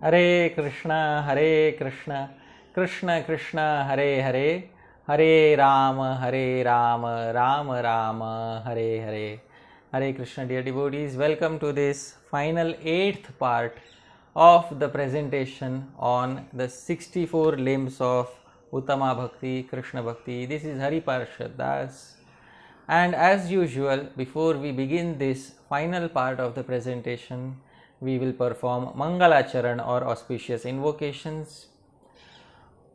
Hare Krishna, Krishna Krishna, Hare Hare, Hare Rama, Rama Rama, Hare Hare. Hare Krishna, dear devotees, welcome to this final 8th part of the presentation on the 64 limbs of Uttama-Bhakti, Krishna Bhakti. This is Hari Parshad Das. And as usual, before we begin this final part of the presentation, we will perform Mangalacharan or auspicious invocations.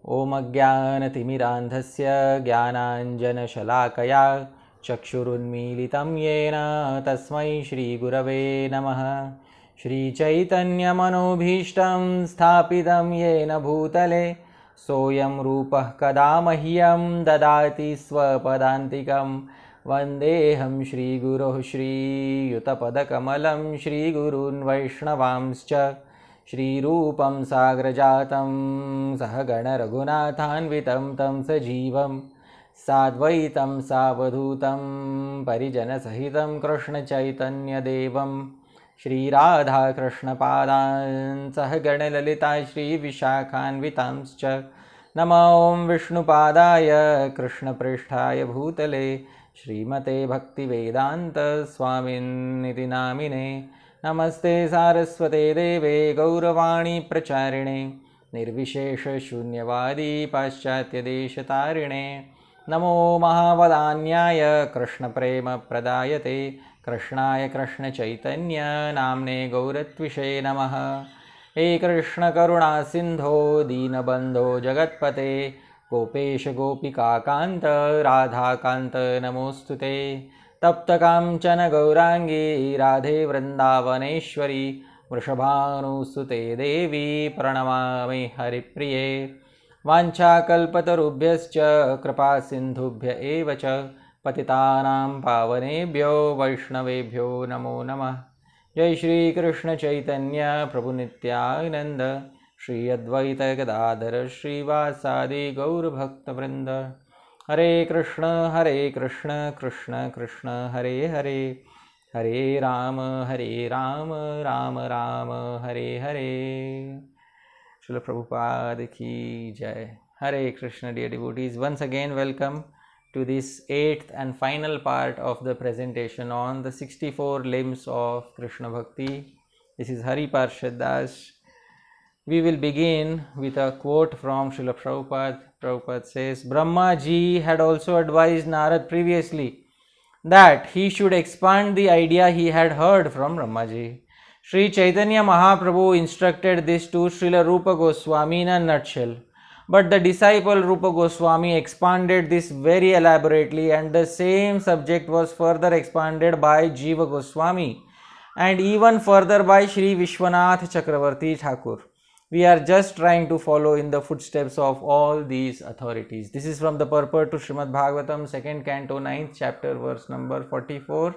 Om Ajnanatimidandhasya Jnananjanashalakaya Chakshurunmilitam Yena Tasmai Shri Gurave Namaha. Shri Chaitanya Manobhishtam Sthapitam Yena Bhutale Soyam Rupah Kadamahyam Dadati Swapadantikam Vandeham Shri Guru Shri Yutapadakamalam Shri Gurun Vaishnavamscha Shri Rupam Sagrajatam Sahagana Raghunathanvitam Tam Sajivam Sadvaitam Savadhutam Parijana Sahitam Krishna Chaitanya Devam Shri Radha Krishna Padan Sahagana Lalita Shri Vishakhanvitamscha Namo Om Vishnu Padaya Krishna Pristhaya Bhutale Srimate Bhakti Vedanta Swamin Niti Namine Namaste Saraswate Deve Gauravani Pracharine Nirvishesha Shunyavadi Paschatya Deshatarine Namo Mahavadanyaya Krishna Prema Pradayate Krishnaya Krishna Chaitanya Namne Gauratvishe Namaha. He Krishna Karuna Sindho Deenabandho Jagatpate Gopesh Gopika Kanta Radha Kanta Namostute Tapta Kamchana Gaurangi Radhe Vrindavaneshwari Vrishabhanusute Devi Pranamami Haripriye Vancha Kalpatarubhyascha Kripa Sindhubhya Evacha Patitanam Pavanebhyo Vaishnavebhyo Namo Namah. Jai Shri Krishna Chaitanya Prabhu Nityananda Shri Advaita Gadadhara Shri Vasadi Gaur Bhakta Vrinda. Hare Krishna, Krishna Krishna, Hare Hare, Hare Rama, Rama Rama, Hare Hare. Srila Prabhupada ki Jai. Hare Krishna, dear devotees. Once again, welcome to this 8th and final part of the presentation on the 64 limbs of Krishna Bhakti. This is Hari Parshad Das. We will begin with a quote from Srila Prabhupada. Prabhupada says, Brahma ji had also advised Narad previously that he should expand the idea he had heard from Brahma ji. Sri Chaitanya Mahaprabhu instructed this to Srila Rupa Goswami in a nutshell. But the disciple Rupa Goswami expanded this very elaborately, and the same subject was further expanded by Jiva Goswami and even further by Sri Vishwanath Chakravarti Thakur. We are just trying to follow in the footsteps of all these authorities. This is from the purport to Srimad Bhagavatam, 2nd Canto, 9th chapter, verse number 44.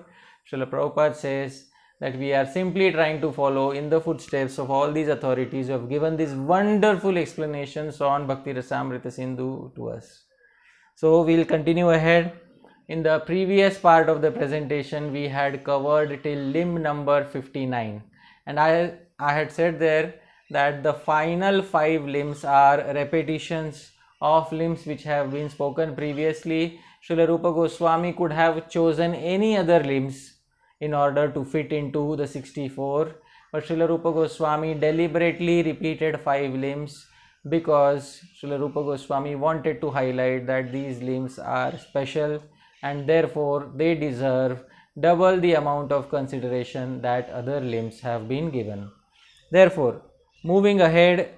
Srila Prabhupada says that we are simply trying to follow in the footsteps of all these authorities who have given these wonderful explanations on Bhakti-rasamrita-sindhu to us. So we will continue ahead. In the previous part of the presentation, we had covered till limb number 59. And I had said there that the final 5 limbs are repetitions of limbs which have been spoken previously. Srila Rupa Goswami could have chosen any other limbs in order to fit into the 64, but Srila Rupa Goswami deliberately repeated 5 limbs because Srila Rupa Goswami wanted to highlight that these limbs are special and therefore they deserve double the amount of consideration that other limbs have been given. Therefore, moving ahead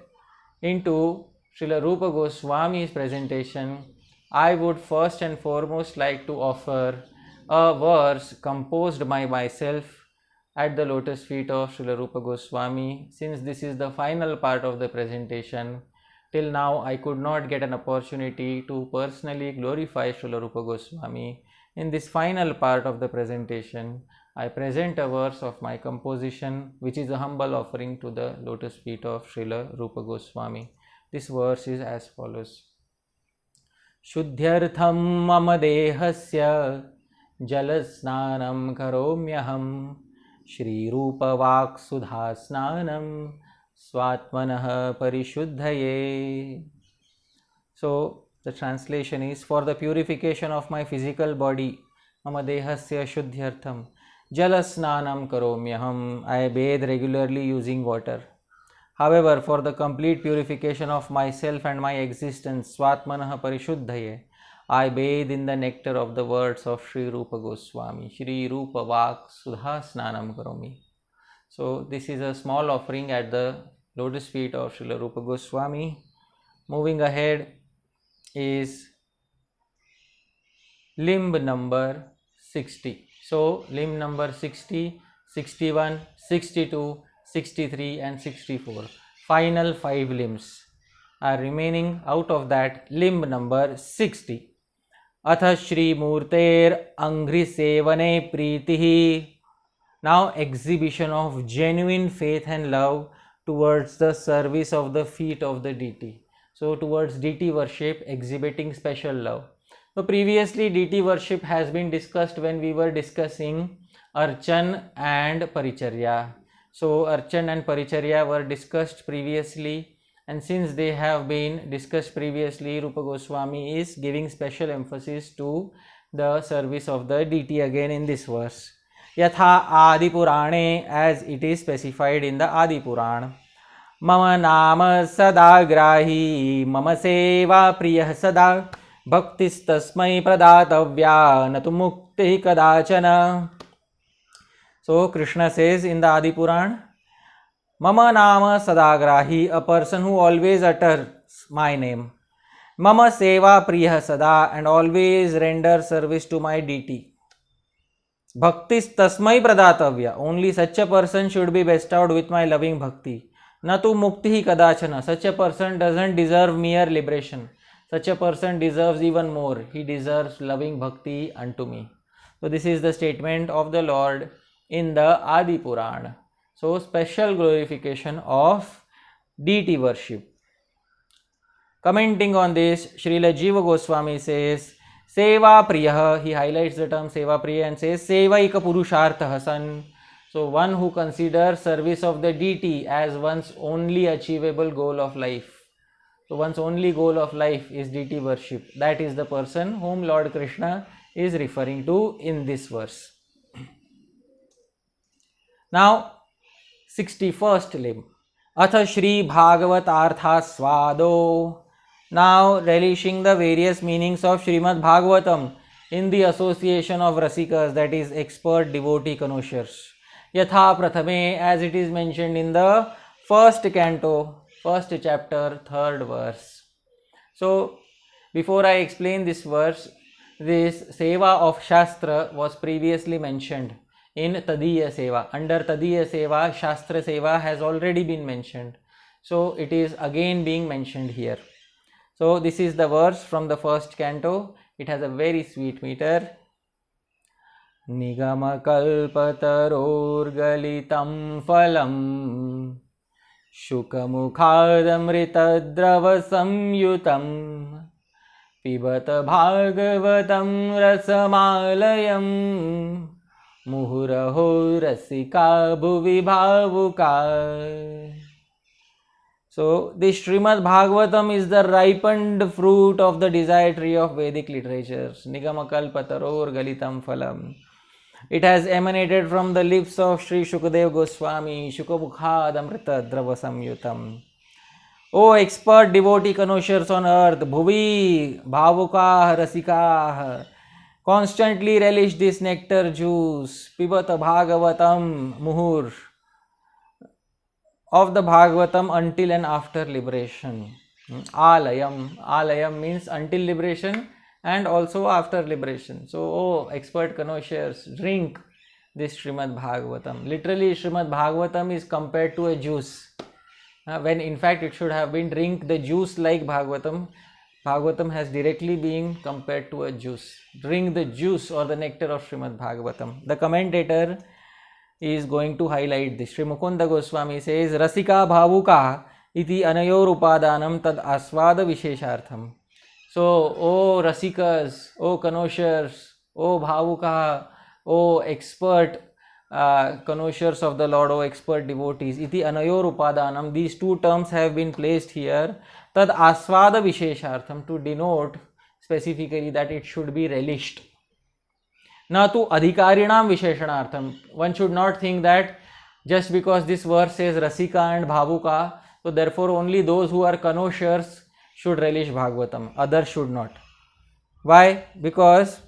into Srila Rupa Goswami's presentation, I would first and foremost like to offer a verse composed by myself at the lotus feet of Srila Rupa Goswami. Since this is the final part of the presentation, till now I could not get an opportunity to personally glorify Srila Rupa Goswami. In this final part of the presentation, I present a verse of my composition, which is a humble offering to the lotus feet of Srila Rupa Goswami. This verse is as follows. Shuddhyartham mama dehasya jalasnanam karomyaham Shri Rupa Vak Sudha Snanam Swatmanah Parishuddhaye. So the translation is, for the purification of my physical body, mama dehasya shuddhyartham jalasnanam karomyaham. I bathe regularly using water. However, for the complete purification of myself and my existence, Swatmanah Parishuddhaye, I bathe in the nectar of the words of Sri Rupa Goswami. Shri Rupa Vak Sudha Snanam Karomi. So this is a small offering at the lotus feet of Srila Rupa Goswami. Moving ahead is limb number 60. So limb number 60, 61, 62, 63 and 64. Final 5 limbs are remaining. Out of that, limb number 60. Atha Shri Murter Angri Sevane Pritihi. Now exhibition of genuine faith and love towards the service of the feet of the deity. So towards deity worship, exhibiting special love. So previously deity worship has been discussed when we were discussing Archan and Paricharya. So Archan and Paricharya were discussed previously, and since they have been discussed previously, Rupa Goswami is giving special emphasis to the service of the deity again in this verse. Yatha Adi Purane, as it is specified in the Adi Puran. Mama Nama Sadagrahi, Mama Seva Priyah Sada, Bhaktis Tasmai Pradatavya, Natu Mukti Kadachana. So Krishna says in the Adi Puran, Mama Nama Sadagrahi, a person who always utters my name. Mama Seva Priya Sada, and always render service to my deity. Bhaktis Tasmai Pradatavya, only such a person should be bestowed with my loving bhakti. Natu Mukti Kadachana, such a person doesn't deserve mere liberation. Such a person deserves even more. He deserves loving bhakti unto me. So this is the statement of the Lord in the Adi Purana. So special glorification of deity worship. Commenting on this, Srila Jiva Goswami says, Seva Priya, he highlights the term Seva Priya and says, Sevaika Purushartha San. So one who considers service of the deity as one's only achievable goal of life. So one's only goal of life is deity worship. That is the person whom Lord Krishna is referring to in this verse. Now, 61st limb. Atha Shri Bhagavat Artha Swado. Now relishing the various meanings of Srimad Bhagavatam in the association of Rasikas, that is expert devotee connoisseurs. Yatha Prathame, as it is mentioned in the first canto, first chapter, third verse. So before I explain this verse, this Seva of Shastra was previously mentioned in Tadiya Seva. Under Tadiya Seva, Shastra Seva has already been mentioned. So it is again being mentioned here. So this is the verse from the first canto. It has a very sweet meter. Nigama kalpataror galitam phalam Shukamukhadamritadrava samyutam Pibata bhagavatam rasamalayam Muhuraho rasika bhuvi bhavuka. So this Srimad Bhagavatam is the ripened fruit of the desired tree of Vedic literatures. Nigamakalpataror galitam phalam. It has emanated from the lips of Sri Shukadev Goswami, Shukamukhadamrita Drava Samyutam. O expert devotee connoisseurs on earth, Bhuvi, Bhavukah, Rasikah, constantly relish this nectar juice. Pibata Bhagavatam Muhur. Of the Bhagavatam until and after liberation. Alayam. Alayam means until liberation and also after liberation. So, oh expert connoisseurs, drink this Srimad Bhagavatam. Literally, Srimad Bhagavatam is compared to a juice. When in fact it should have been drink the juice like Bhagavatam. Bhagavatam has directly been compared to a juice. Drink the juice or the nectar of Srimad Bhagavatam. The commentator is going to highlight this. Sri Mukunda Goswami says, Rasika bhavuka iti anayor upadanam tad aswada visheshartham. So, O Rasikas, O connoisseurs, O bhavuka, O expert connoisseurs of the Lord, O expert devotees, iti anayor upadanam, these two terms have been placed here, tad aswada visheshartham, to denote specifically that it should be relished. Na tu adhikarinam visheshanartham, one should not think that just because this verse says rasika and bhavuka, so therefore only those who are connoisseurs should relish Bhagavatam, others should not. Why? Because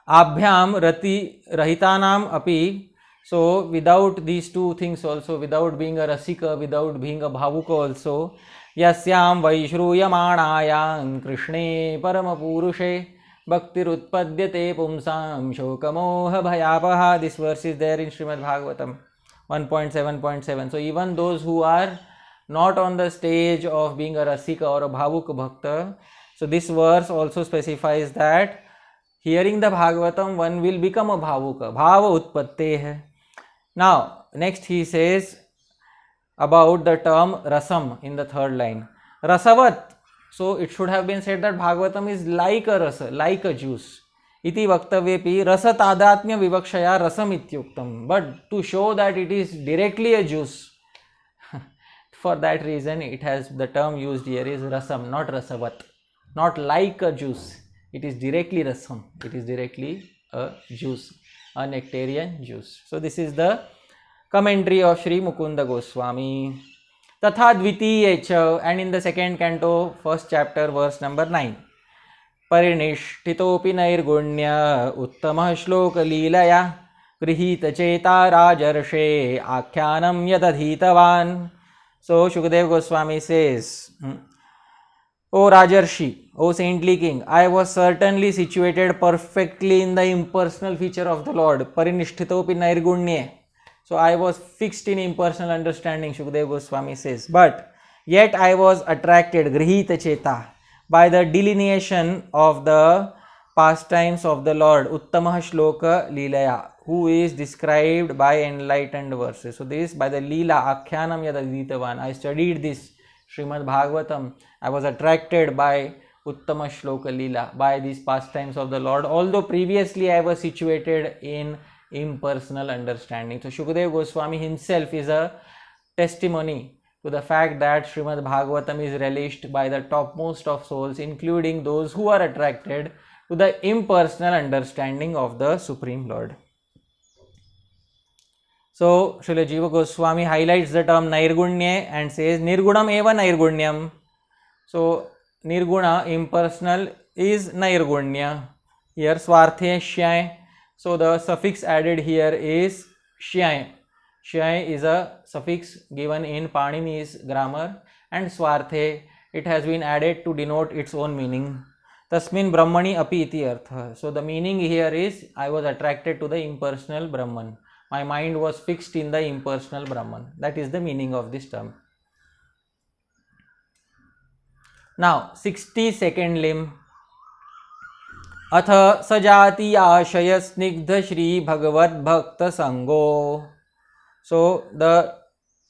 abhyam rati rahitanam api, so without these two things also, without being a rasika, without being a bhavuka also, yasyam vaishruyamānāyam krishne paramapurushe bhaktirutpadyate pumsam shokamoha bhayapaha. This verse is there in Srimad Bhagavatam 1.7.7. So even those who are not on the stage of being a rasika or a bhavuka bhakta, so this verse also specifies that hearing the Bhagavatam one will become a bhavuka, bhava utpatte hai. Now next he says about the term rasam in the third line, rasavat. So it should have been said that Bhagavatam is like a rasa, like a juice. Iti vaktavyepi rasa tadatmya vivakshaya rasam ityuktam. But to show that it is directly a juice, for that reason it has, the term used here is rasam, not rasavat, not like a juice. It is directly rasam, it is directly a juice, a nectarian juice. So this is the commentary of Sri Mukunda Goswami. Tatha dvitiye, and in the second canto, first chapter, verse number 9. Parinishthitopi nairgunya uttama shloka leelaya grihita cheta rajarshe akyanam yadadhitavan. So Shukdev Goswami says, O Rajarshi, O saintly king, I was certainly situated perfectly in the impersonal feature of the Lord. Parinishthitopi nairgunye. So I was fixed in impersonal understanding, Shukdev Goswami says. But yet I was attracted, grihita cheta, by the delineation of the pastimes of the Lord, Uttama Shloka Leelaya, who is described by enlightened verses. So this by the Leela, Akyanam Yadaditavan. I studied this Srimad Bhagavatam. I was attracted by Uttama Shloka Leela, by these pastimes of the Lord, although previously I was situated in impersonal understanding. So Shukdev Goswami himself is a testimony to the fact that Srimad Bhagavatam is relished by the topmost of souls, including those who are attracted to the impersonal understanding of the Supreme Lord. So Srila Jiva Goswami highlights the term Nairgunye and says Nirgunam eva Nairgunyam. So Nirguna, impersonal, is Nairgunya. Here Swarthe Shyai. So the suffix added here is Shyai. Shyai is a suffix given in Panini's grammar, and Swarthe, it has been added to denote its own meaning. Tasmin Brahmani api iti artha. So the meaning here is I was attracted to the impersonal Brahman. My mind was fixed in the impersonal Brahman. That is the meaning of this term. Now 62nd limb. अथ सजाति आशय स्निग्ध श्री भगवत भक्त संगो. So the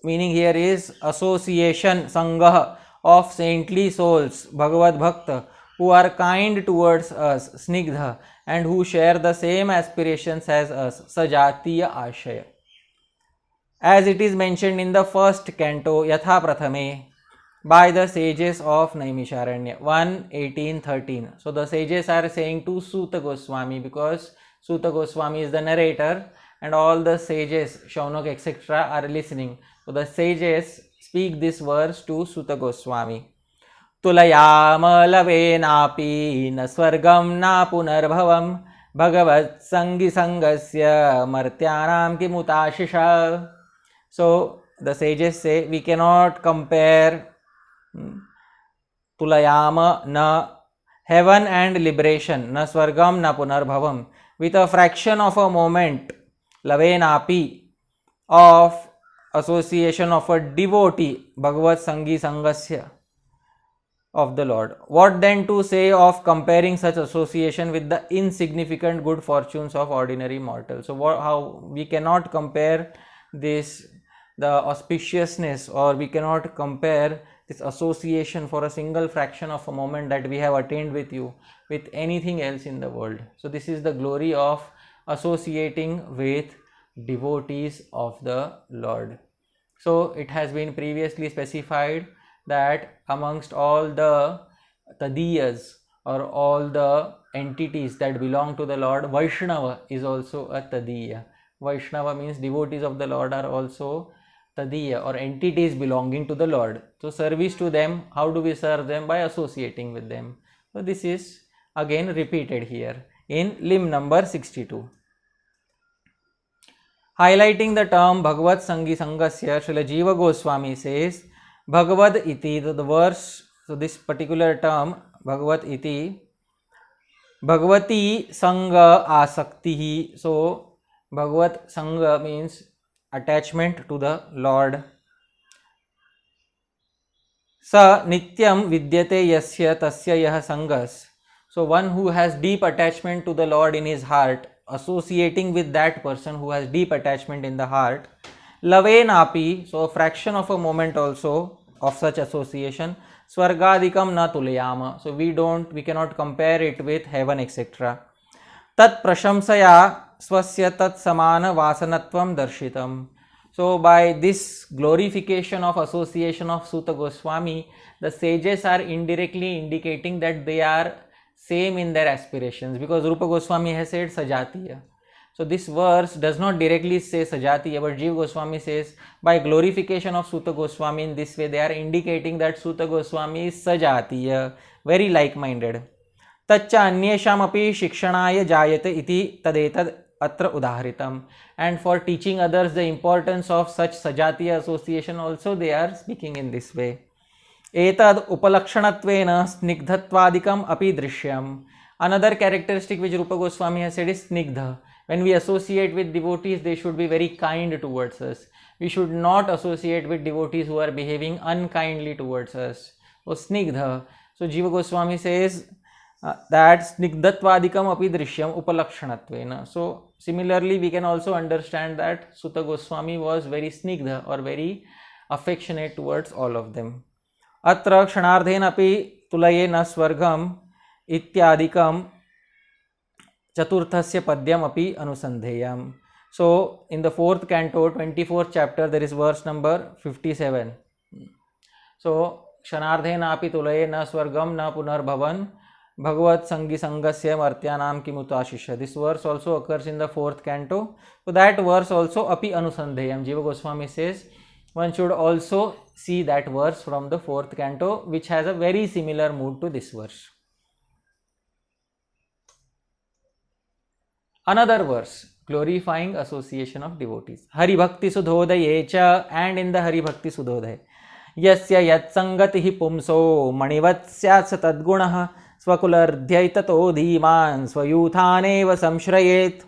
meaning here is association, sangha, of saintly souls, Bhagavad Bhakta, who are kind towards us, snigdha, and who share the same aspirations as us, sajatiya ashaya. As it is mentioned in the first canto, Yatha Prathame, by the sages of Naimisharanya, 1:18-13. So the sages are saying to Suta Goswami, because Suta Goswami is the narrator and all the sages, Shaunak etc. are listening. So the sages speak this verse to Suta Goswami. Tulayama lavenapi na swargam na punarbhavam bhagavat sangi sangasya martyanam kimutashisha. So the sages say we cannot compare Tulayama na heaven and liberation, na swargam na punarbhavam, with a fraction of a moment, lavenapi, of association of a devotee, Bhagavat Sangi Sangasya, of the Lord. What then to say of comparing such association with the insignificant good fortunes of ordinary mortals? So how we cannot compare this, the auspiciousness, or we cannot compare this association for a single fraction of a moment that we have attained with you with anything else in the world. So this is the glory of associating with devotees of the Lord. So it has been previously specified that amongst all the Tadiyas or all the entities that belong to the Lord, Vaishnava is also a Tadiya. Vaishnava means devotees of the Lord are also Tadiya or entities belonging to the Lord. So service to them, how do we serve them? By associating with them. So this is again repeated here in limb number 62. Highlighting the term Bhagavad Sangi Sangasya, Srila Jiva Goswami says, Bhagavad iti, the verse, so this particular term, Bhagavad iti, Bhagavati Sangha Asaktihi. So Bhagavat Sangha means attachment to the Lord. Sa Nityam Vidyate Yasya Tasya Yah Sangas. So one who has deep attachment to the Lord in his heart, associating with that person who has deep attachment in the heart, Lavenapi, so a fraction of a moment also of such association, Swargadikam na tulayama. So we cannot compare it with heaven, etc. Tat prashamsaya swasya tat samana vasanatvam darshitam. So by this glorification of association of Suta Goswami, the sages are indirectly indicating that they are same in their aspirations, because Rupa Goswami has said Sajatiya. So this verse does not directly say Sajatiya, but Jiva Goswami says by glorification of Suta Goswami in this way they are indicating that Suta Goswami is Sajatiya, very like-minded. Taccha anyesham api shikshanaya jayate iti tadetad atra udaharitam. And for teaching others the importance of such Sajatiya association also they are speaking in this way. Etad upalakshanattvena snigdhatvadikam api drishyam. Another characteristic which Rupa Goswami has said is snigdha. When we associate with devotees, they should be very kind towards us. We should not associate with devotees who are behaving unkindly towards us. So snigdha. So Jiva Goswami says that snigdhatvadikam api drishyam upalakshanattvena. So similarly, we can also understand that Suta Goswami was very snigdha or very affectionate towards all of them. Atra kshanardhen api tulaye na swargam ityadikam chaturthasya padyam api anusandheyam. So in the 4th canto, 24th chapter, there is verse number 57. So kshanardhen api tulaye na swargam na punarbhavan bhagavat sangi sangasya martyanam kimutashisha. This verse also occurs in the 4th canto. So that verse also api anusandheyam. Jiva Goswami says one should also see that verse from the 4th canto, which has a very similar mood to this verse. Another verse glorifying association of devotees. Hari Bhakti Sudhodaye cha, and in the Hari Bhakti Sudhodaya. Yasya yat sangatihi pumso manivat syat satadgunaha swakulardhyaitato dhiman swayuthaneva samshrayet.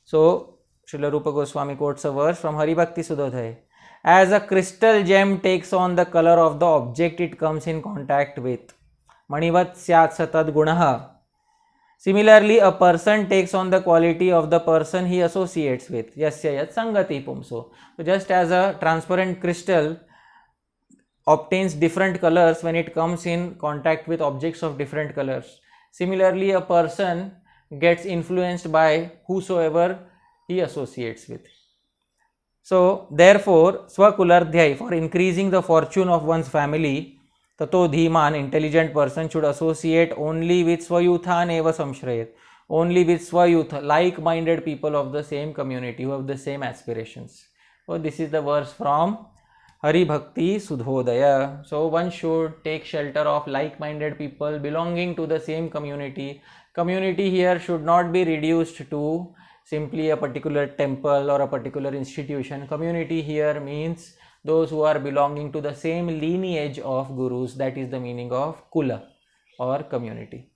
So Srila Rupa Goswami quotes a verse from Hari Bhakti Sudhodaya. As a crystal gem takes on the color of the object it comes in contact with. Manivat syat satadgunaha. Similarly, a person takes on the quality of the person he associates with. Yasya yat sangati pumso. So just as a transparent crystal obtains different colors when it comes in contact with objects of different colors, similarly a person gets influenced by whosoever he associates with. So therefore, swakulardhyai, for increasing the fortune of one's family, tato dhiman, intelligent person should associate only with swayuthan eva samshrayet, only with swayuth, like-minded people of the same community who have the same aspirations. So this is the verse from Hari Bhakti Sudhodaya. So one should take shelter of like-minded people belonging to the same community. Community here should not be reduced to simply a particular temple or a particular institution. Community here means those who are belonging to the same lineage of gurus. That is the meaning of kula or community.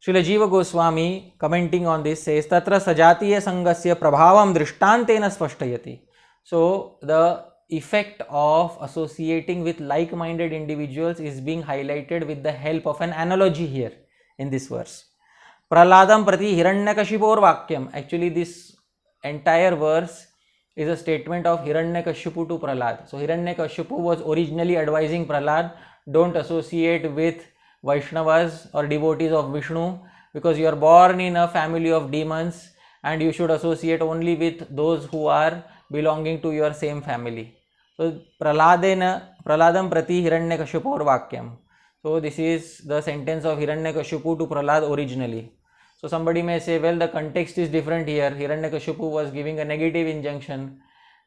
Srila Jiva Goswami commenting on this says, Tatra sajatiya sangasya prabhavam drishtantena spashtayati. So the effect of associating with like-minded individuals is being highlighted with the help of an analogy here in this verse. Praladam prati hiranyakashipor vakyam. Actually this entire verse is a statement of Hiranyakashipu to Prahlad. So Hiranyakashipu was originally advising Prahlad, don't associate with Vaishnavas or devotees of Vishnu, because you are born in a family of demons and you should associate only with those who are belonging to your same family. So Praladam prati Hiranyakashipur Vakyam. So this is the sentence of Hiranyakashipu to Prahlad originally. So somebody may say, well, the context is different here. Hiranyakashipu was giving a negative injunction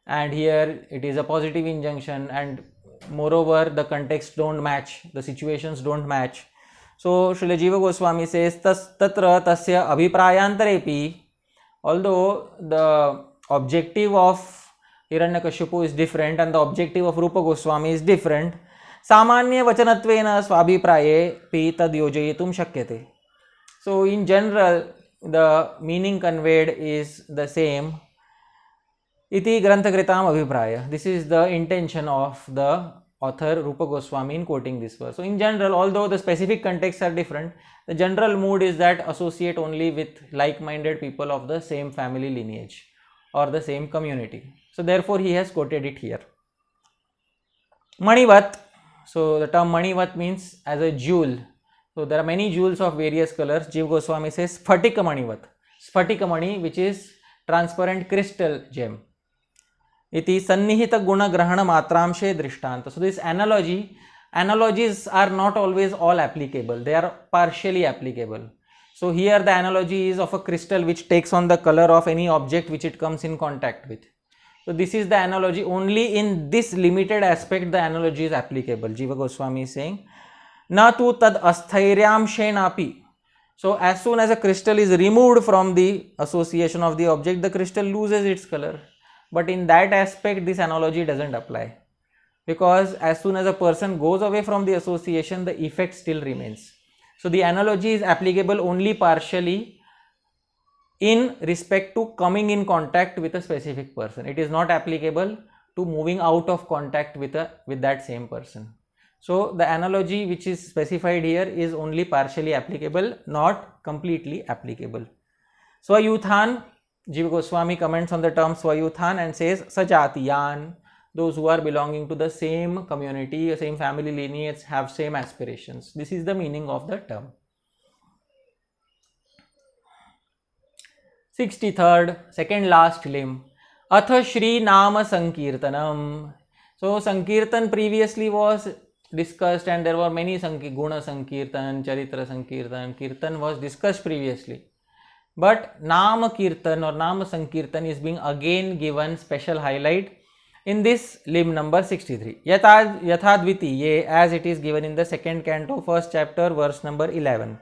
and here it is a positive injunction, and moreover the context don't match, the situations don't match. So Srila Jiva Goswami says, Tatra tasya abhiprayantarepi, although the objective of Hiranyakashipu is different and the objective of Rupa Goswami is different, samanya vachanatvena swabhipraye pi tad yojayitum shakyate. So in general the meaning conveyed is the same. Iti granthakritam abhipraya. This is the intention of the author Rupa Goswami in quoting this verse. So in general, although the specific contexts are different, the general mood is that associate only with like-minded people of the same family lineage or the same community. So therefore he has quoted it here. Manivat. So the term Manivat means as a jewel. So there are many jewels of various colors. Jiva Goswami says Sphatika Manivat. Sphatika Mani, which is transparent crystal gem. Iti sannihita guna grahana matramshe drishtanta. So this analogies are not always all applicable. They are partially applicable. So here the analogy is of a crystal which takes on the color of any object which it comes in contact with. So this is the analogy. Only in this limited aspect the analogy is applicable. Jiva Goswami is saying, na tu tad asthairyam shenapi. So as soon as a crystal is removed from the association of the object, the crystal loses its color. But in that aspect this analogy doesn't apply, because as soon as a person goes away from the association, the effect still remains. So the analogy is applicable only partially in respect to coming in contact with a specific person. It is not applicable to moving out of contact with that same person. So the analogy which is specified here is only partially applicable, not completely applicable. Swayuthan, Jiva Goswami comments on the term Swayuthan and says Sajatiyan, those who are belonging to the same community, same family lineage, have same aspirations. This is the meaning of the term. 63rd, second last limb, Atha Shri Nama Sankirtanam. So Sankirtan previously was discussed and there were many Guna Sankirtan, Charitra Sankirtan, Kirtan was discussed previously. But Nama Kirtan or Nama Sankirtan is being again given special highlight in this limb number 63. Yathadvitiye, as it is given in the second canto, first chapter, verse number 11.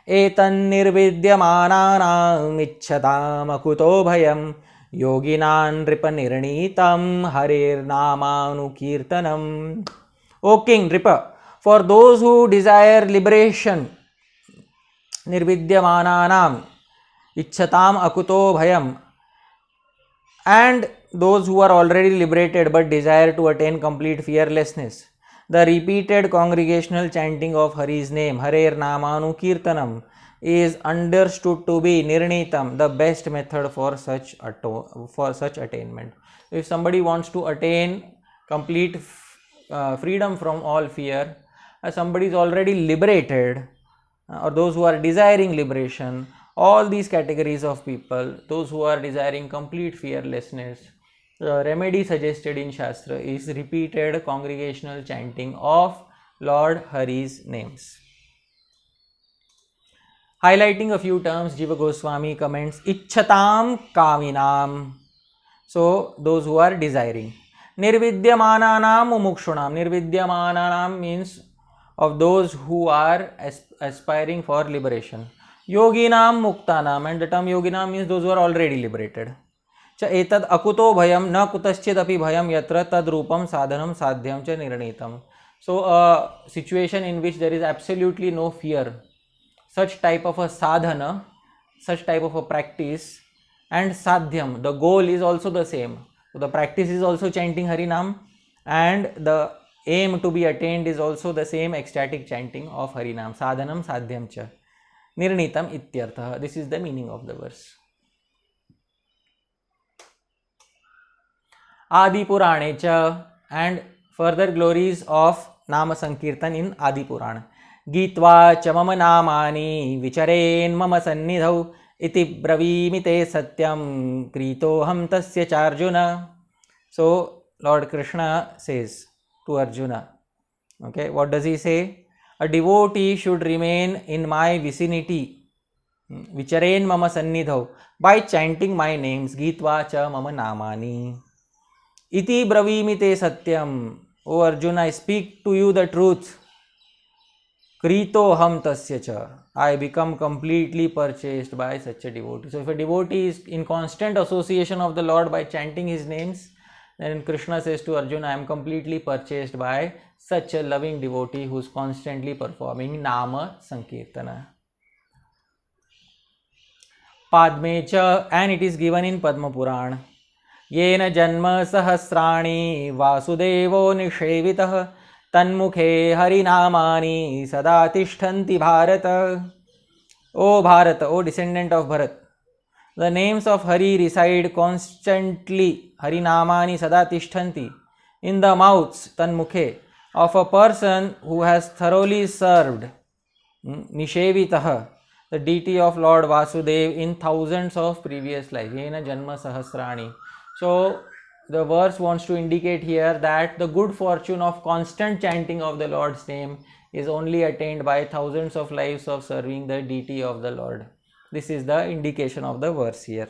Etan nirvidyamananam ichchatam akuto bhayam yoginan ripanirnitam harir namanu kirtanam. O King Nripa, for those who desire liberation, nirvidyamananam ichchatam akuto bhayam, and those who are already liberated but desire to attain complete fearlessness, the repeated congregational chanting of Hari's name, Harer Namanu Kirtanam, is understood to be nirnitam, the best method for such attainment. If somebody wants to attain complete freedom from all fear, somebody is already liberated, or those who are desiring liberation, all these categories of people, those who are desiring complete fearlessness, the remedy suggested in Shastra is repeated congregational chanting of Lord Hari's names. Highlighting a few terms, Jiva Goswami comments, Ichchatam Kaminam. So, those who are desiring. Nirvidyamananam mumukshunam. Nirvidyamananam means of those who are aspiring for liberation. Yoginam muktanam, and the term yoginam means those who are already liberated. Cha etad akuto bhayam na kutaschid api bhayam yatra tad rupam sadhanam sadhyam cha nirnitam. So a situation in which there is absolutely no fear, such type of a sadhana, such type of a practice, and sadhyam, the goal is also the same. So the practice is also chanting Harinam, and the aim to be attained is also the same ecstatic chanting of Harinam. Sadhanam sadhyam cha nirnitam ityartha. This is the meaning of the verse. Adi Purane cha, and further glories of Nama Sankirtan in Adi Purana. गीत्वा च मम नामानि विचरेन् मम सन्निधौ iti bravimi te satyam kritoham tasya charjuna. So Lord Krishna says to Arjuna, okay, what does he say? A devotee should remain in my vicinity, vicharen mama sannidhau, by chanting my names, gitva cha mama namani. Iti bravimi te satyam. O Arjuna, I speak to you the truth. Krito ham tasya cha. I become completely purchased by such a devotee. So if a devotee is in constant association of the Lord by chanting his names, then Krishna says to Arjuna, I am completely purchased by such a loving devotee who is constantly performing Nama Sankirtana. Padme cha, and it is given in Padma Purana. Yena janma sahasrani vasudevo nishevitah तन्मुखे हरिनामानि सदा तिष्ठन्ति Bharat. O Bharata, O descendant of Bharat, the names of Hari reside constantly, Harinamani sada tishthanti, in the mouths, tanmukhe, of a person who has thoroughly served Nishevitah, the deity of Lord Vasudev, in thousands of previous lives. Yena janma sahasrani. So the verse wants to indicate here that the good fortune of constant chanting of the Lord's name is only attained by thousands of lives of serving the deity of the Lord. This is the indication of the verse here.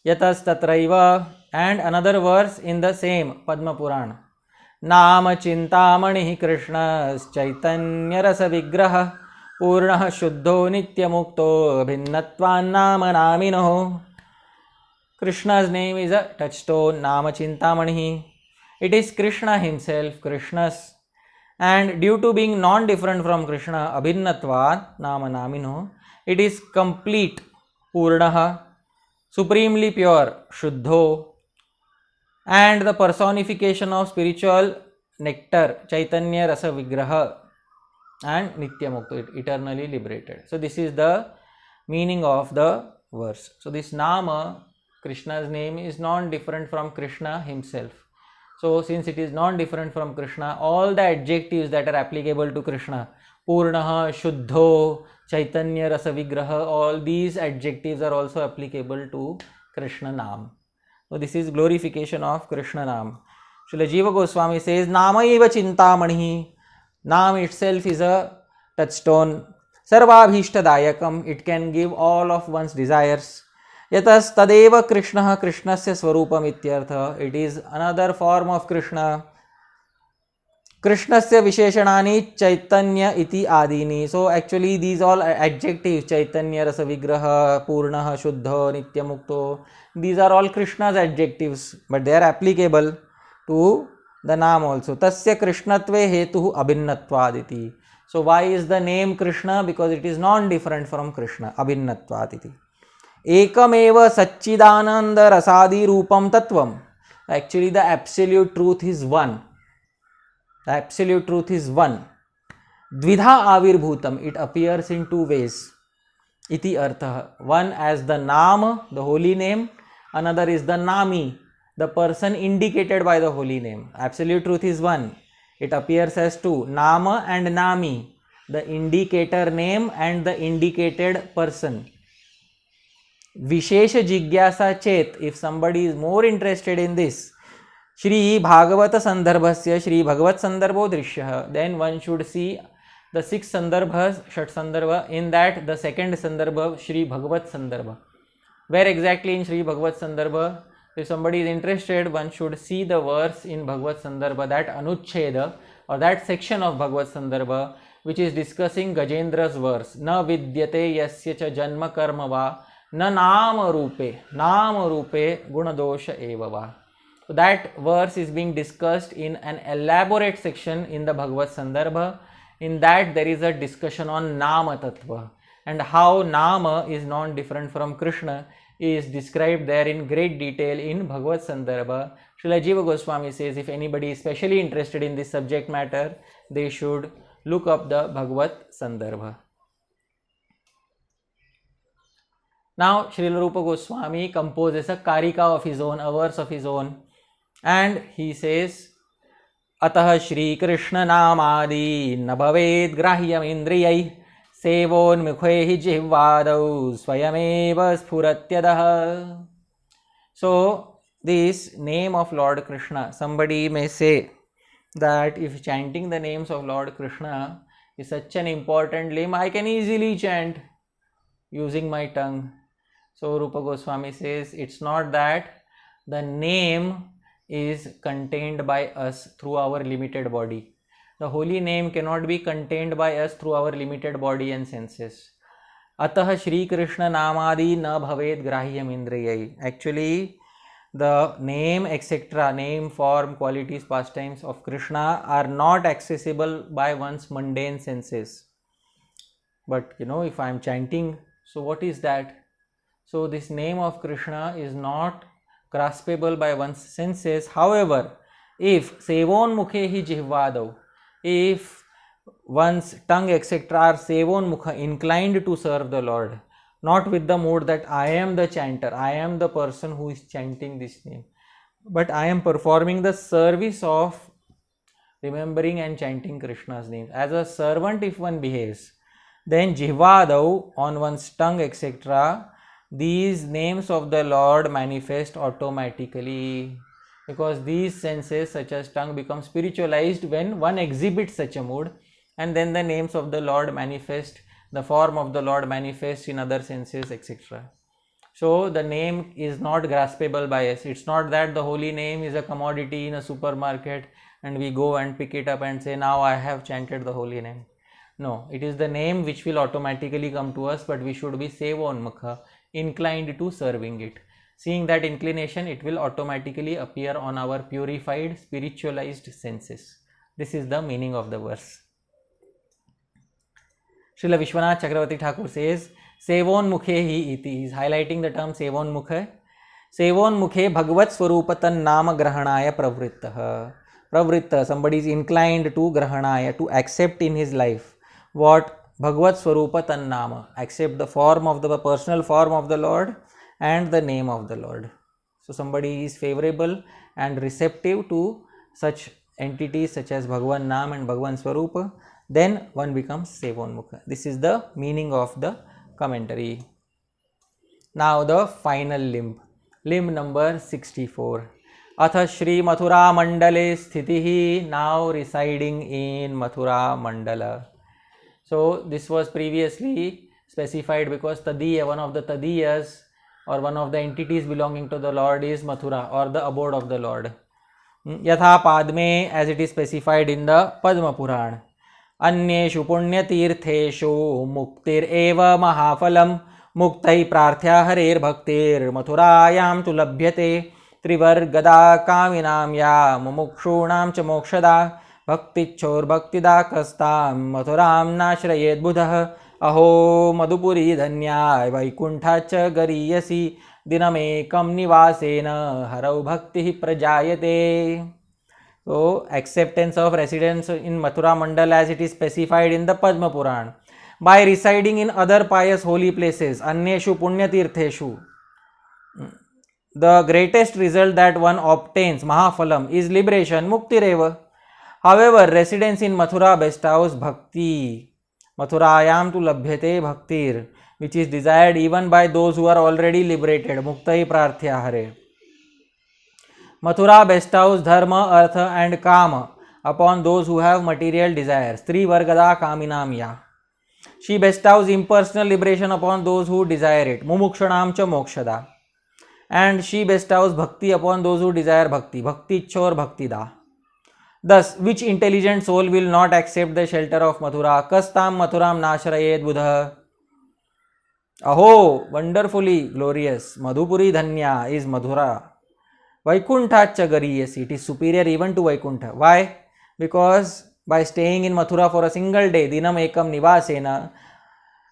Yatas tatraiva, and another verse in the same Padma Purana. Nama chintamani Krishnas chaitanya rasa vigraha Purnah Shuddho Nitya Mukto Bhinnatvan Nama Namino. Krishna's name is a touchstone, Nama Chintamani. It is Krishna himself, Krishna's. And due to being non-different from Krishna, Abhinnatvan Nama Namino, it is complete, Purnaha, supremely pure, Shuddho, and the personification of spiritual nectar, Chaitanya Rasa Vigraha, and Nitya Mukta, eternally liberated. So this is the meaning of the verse. So this Nama, Krishna's name, is non-different from Krishna himself. So since it is non-different from Krishna, all the adjectives that are applicable to Krishna, Purnaha, Shuddho, Chaitanya Rasa Vigraha, all these adjectives are also applicable to Krishna Nam. So this is glorification of Krishna Nam. Srila Jiva Goswami says, Nama eva chintamani. Nam itself is a touchstone. Sarvabhishtadayakam, it can give all of one's desires. Yatas tadeva Krishna, Krishnasya swarupam ityartha. It is another form of Krishna. Krishnasya visheshanani chaitanya iti adini. So actually these all adjectives, Chaitanya Rasa Vigraha, Purnaha, Shuddha, Nitya Mukto, these are all Krishna's adjectives, but they are applicable to the Nam also. Tasya Krishnatve hetuhu abhinnatvad. So why is the name Krishna? Because it is non-different from Krishna, abhinnatvad. Ekameva Satchidananda Rasadi Rupam Tattvam. Actually the absolute truth is one. The absolute truth is one. Dvidha Avirbhutam, it appears in two ways. Iti Artha. One as the Nam, the holy name. Another is the Nami, the person indicated by the holy name. Absolute truth is one. It appears as two, Nama and Nami, the indicator name and the indicated person. Vishesha Jigyasa Chet, if somebody is more interested in this, Shri Bhagavata Sandarbhasya Shri Bhagavat Sandarbho Drishya, then one should see the 6 Sandarbhas, Shat Sandarbha, in that the second Sandarbha, Shri Bhagavat Sandarbha. Where exactly in Shri Bhagavat Sandarbha? If somebody is interested, one should see the verse in Bhagavat Sandarbha, that Anuchcheda or that section of Bhagavat Sandarbha which is discussing Gajendra's verse. Na vidyate yasya cha janma karma va na nama rupe gunadosha eva va. So that verse is being discussed in an elaborate section in the Bhagavat Sandarbha. In that there is a discussion on Nama Tattva and how Nama is non-different from Krishna is described there in great detail in Bhagavat Sandarbha. Srila Jiva Goswami says if anybody is specially interested in this subject matter, they should look up the Bhagavat Sandarbha. Now Srila Rupa Goswami composes a karika of his own, a verse of his own, and he says, अतः श्रीकृष्ण नामादि न भवेद् ग्राह्यमिन्द्रियैः सेवोन्मुखे हि जिह्वादौ स्वयमेव स्फुरत्यदः. So this name of Lord Krishna, somebody may say that if chanting the names of Lord Krishna is such an important limb, I can easily chant using my tongue. So Rupa Goswami says it's not that the name is contained by us through our limited body. The holy name cannot be contained by us through our limited body and senses. Atah Shri Krishna Namadi na bhaved grahyam indriyai. Actually, the name, etc., name, form, qualities, pastimes of Krishna are not accessible by one's mundane senses. But if I am chanting, so what is that? So this name of Krishna is not graspable by one's senses. However, if sevon mukhe hi jihvadav, if one's tongue, etc., are sevon mukha, inclined to serve the Lord, not with the mood that I am the chanter, I am the person who is chanting this name, but I am performing the service of remembering and chanting Krishna's name. As a servant, if one behaves, then jihvadav, on one's tongue, etc., these names of the Lord manifest automatically, because these senses such as tongue become spiritualized when one exhibits such a mood, and then the names of the Lord manifest, the form of the Lord manifests in other senses, etc. So the name is not graspable by us. It's not that the holy name is a commodity in a supermarket and we go and pick it up and say, now I have chanted the holy name. No, it is the name which will automatically come to us, but we should be sevonmukha, inclined to serving it. Seeing that inclination, it will automatically appear on our purified, spiritualized senses. This is the meaning of the verse. Srila Vishwanath Chakravarti Thakur says, Sevon mukhe hi iti. He is highlighting the term Sevon mukhe. Sevon mukhe bhagavat swarupatan nama grahanaya pravrittah. Pravritta, somebody is inclined to grahanaya, to accept in his life. What? Bhagavat swarupatan nama. Accept the form of the personal form of the Lord and the name of the Lord. So somebody is favorable and receptive to such entities such as Bhagavan Nam and Bhagavan Swarupa, then one becomes Sevonmukha. This is the meaning of the commentary. Now the final limb number 64. Atha Shri Mathura Mandale Sthitihi, now residing in Mathura Mandala. So this was previously specified because Tadiya, one of the Tadiyas or one of the entities belonging to the Lord is Mathura, or the abode of the Lord. Yatha Padme, as it is specified in the Padma Puran. Anyeshu punyatirtheshu muktir eva mahafalam muktai prarthya harer bhaktir mathurayam tu labhyate trivargada kaminam ya mumukshunam cha mokshada bhaktichor bhaktida kastam mathuram nashrayed buddha aho madhupuri dhanya vaikuntha cha gariyasi dinamekam nivasena harau bhakti prajayate. So, acceptance of residence in Mathura Mandal as it is specified in the Padma Puran. By residing in other pious holy places, Anyeshu Punyatirtheshu, the greatest result that one obtains, Mahafalam, is liberation, Muktireva. However, residence in Mathura bestows Bhakti. Mathurayam tu labhyate bhaktir, which is desired even by those who are already liberated, Muktai Prarthya Hare. Mathura bestows dharma, artha and kama upon those who have material desires. Tri vargada kaminam ya. She bestows impersonal liberation upon those who desire it. Mumukshanam cha mokshada. And she bestows bhakti upon those who desire bhakti. Bhakti chor bhakti da. Thus, which intelligent soul will not accept the shelter of Mathura? Kastam Mathuram nashrayed buddha. Aho, wonderfully glorious. Madhupuri dhanya is Madhura. Vaikuntha Chagariyasi, it is superior even to Vaikuntha. Why? Because by staying in Mathura for a single day, Dinam Ekam Nivasena,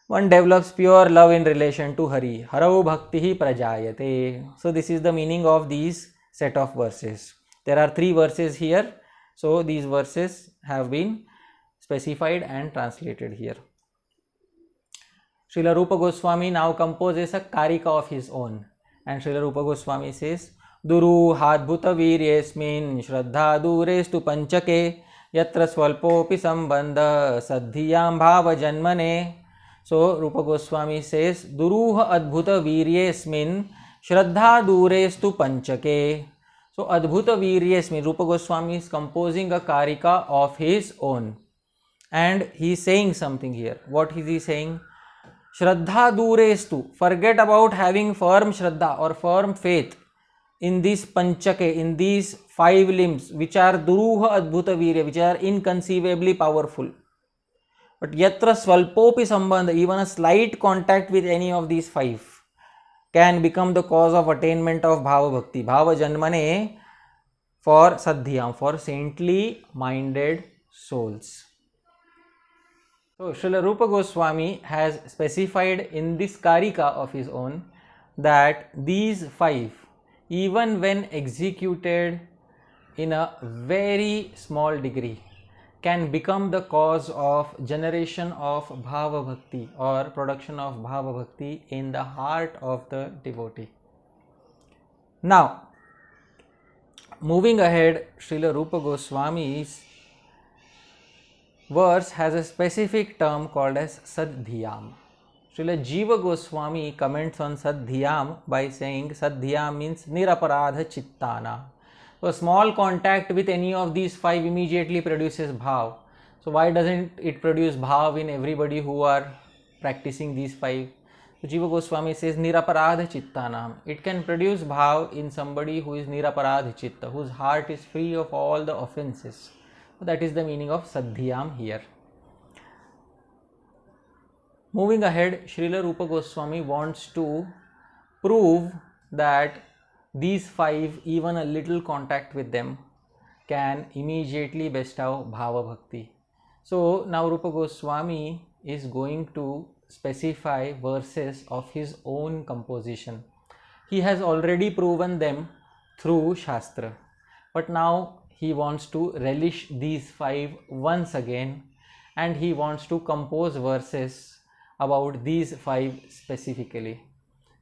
one develops pure love in relation to Hari. Harau Bhaktihi Prajayate. So this is the meaning of these set of verses. There are 3 verses here. So these verses have been specified and translated here. Srila Rupa Goswami now composes a karika of his own. And Srila Rupa Goswami says, दुरूहाद्भुत वीर्येऽस्मिन् श्रद्धा दूरेस्तु पंचके यत्र स्वल्पोऽपि संबंध सद्धियां भाव जन्मने. So Rupa Goswami says, Duruha Adbhuta Viryesmin Shraddha Durestu Panchake. So Adbhuta Viryesmin, Rupa Goswami is composing a karika of his own. And he is saying something here. What is he saying? Shraddha Durestu. Forget about having firm Shraddha or firm faith in these Panchake, in these 5 limbs, which are Duruha Adbhuta Virya, which are inconceivably powerful. But yatra swalpopi sambandha, even a slight contact with any of these 5 can become the cause of attainment of bhava bhakti. Bhava janmane, for sadhyam, for saintly minded souls. So Srila Rupa Goswami has specified in this karika of his own that these 5, even when executed in a very small degree, can become the cause of generation of bhava bhakti or production of bhava bhakti in the heart of the devotee. Now, moving ahead, Srila Rupa Goswami's verse has a specific term called as Sadhyam. Srila Jiva Goswami comments on Sadhyam by saying Sadhyam means Niraparadha Chittana. So a small contact with any of these 5 immediately produces bhav. So why doesn't it produce bhav in everybody who are practicing these 5? So Jiva Goswami says Niraparadha Chittanam. It can produce bhav in somebody who is Niraparadha Chitta, whose heart is free of all the offenses. So that is the meaning of Sadhyam here. Moving ahead, Srila Rupa Goswami wants to prove that these 5, even a little contact with them, can immediately bestow bhava bhakti. So now Rupa Goswami is going to specify verses of his own composition. He has already proven them through Shastra, but now he wants to relish these 5 once again, and he wants to compose verses about these 5 specifically.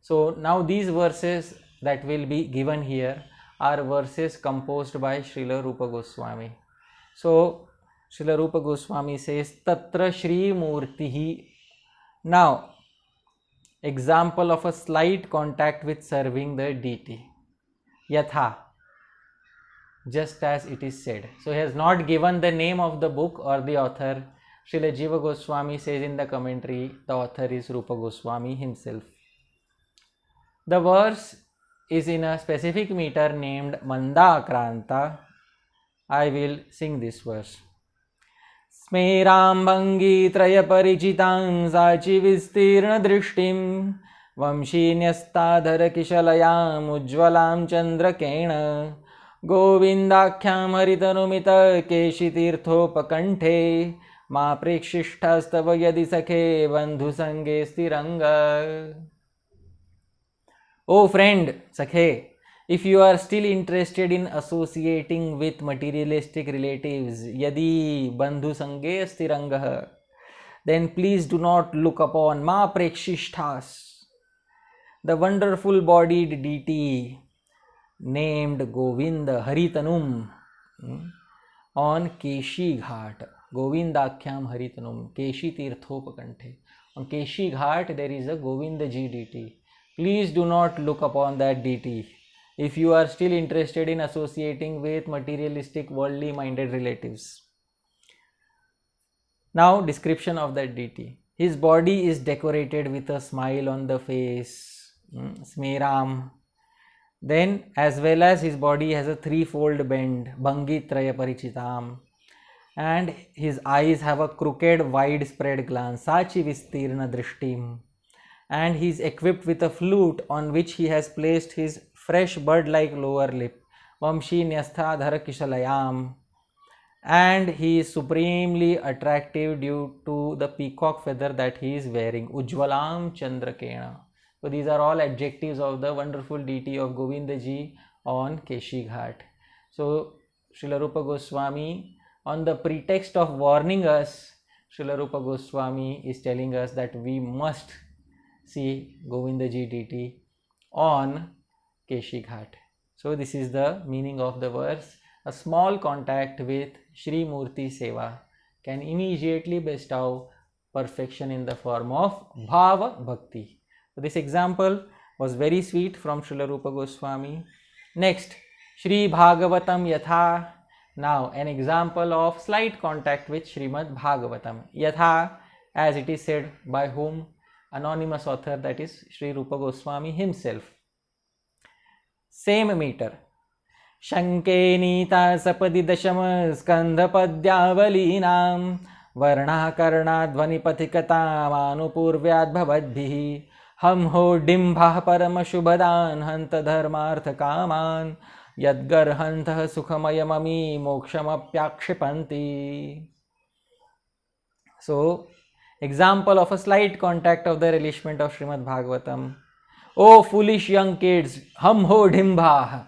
So now these verses that will be given here are verses composed by Srila Rupa Goswami. So Srila Rupa Goswami says Tatra Shri Murtihi. Now, example of a slight contact with serving the deity. Yatha, just as it is said. So he has not given the name of the book or the author. Srila Jiva Goswami says in the commentary, the author is Rupa Goswami himself. The verse is in a specific meter named Mandakranta. I will sing this verse. Smeram bhangi traya parichitam sachi vistirna drishtim vamshinyastadhara kishalayam ujjvalam chandrakena govindakhyam haritanumita keshitirthopakanthe ma prekshishthastava yadi sakhe bandhu sange stiranga. Oh friend, Sakhe, if you are still interested in associating with materialistic relatives, yadi bandhu sange stirangah, then please do not look upon ma prekshishthas, the wonderful bodied deity named Govinda Haritanum on Keshi Ghat. Govindakhyam Haritanum, Keshi Tirthopakanthe. On Keshi Ghat there is a Govindaji deity. Please do not look upon that deity if you are still interested in associating with materialistic, worldly minded relatives. Now, description of that deity. His body is decorated with a smile on the face, Smeram. Then, as well as his body has a 3-fold bend, Bhangi Traya Parichitam. And his eyes have a crooked, widespread glance, Sachi Vistirna Drishtim. And he is equipped with a flute on which he has placed his fresh bud-like lower lip, Vamshi Nyasthadhara Kishalayam. And he is supremely attractive due to the peacock feather that he is wearing, Ujjvalam Chandrakena. So these are all adjectives of the wonderful deity of Govindaji on Keshi Ghat. So Srila Rupa Goswami, on the pretext of warning us, Srila Rupa Goswami is telling us that we must see Govindaji deity on Keshi Ghat. So this is the meaning of the verse. A small contact with Shri Murti Seva can immediately bestow perfection in the form of Bhava Bhakti. So this example was very sweet from Srila Rupa Goswami. Next, Shri Bhagavatam Yatha. Now an example of slight contact with Srimad Bhagavatam. Yatha, as it is said by whom? Anonymous author, that is Sri Rupa Goswami himself. Same meter. Shanke Nita Sapadi Dashama Skandha Padyavalīnām Varna Karna Dvani Pathikatam Anupurvyad Bhavadbhihi Ham Ho Dimbha Parama Shubhadan Hanta Dharmartha Kaman Yadgarhantah Sukhamayamami Mokshamapyakshipanti. So, example of a slight contact of the relishment of Srimad Bhagavatam. Oh foolish young kids, hum ho dhimbha.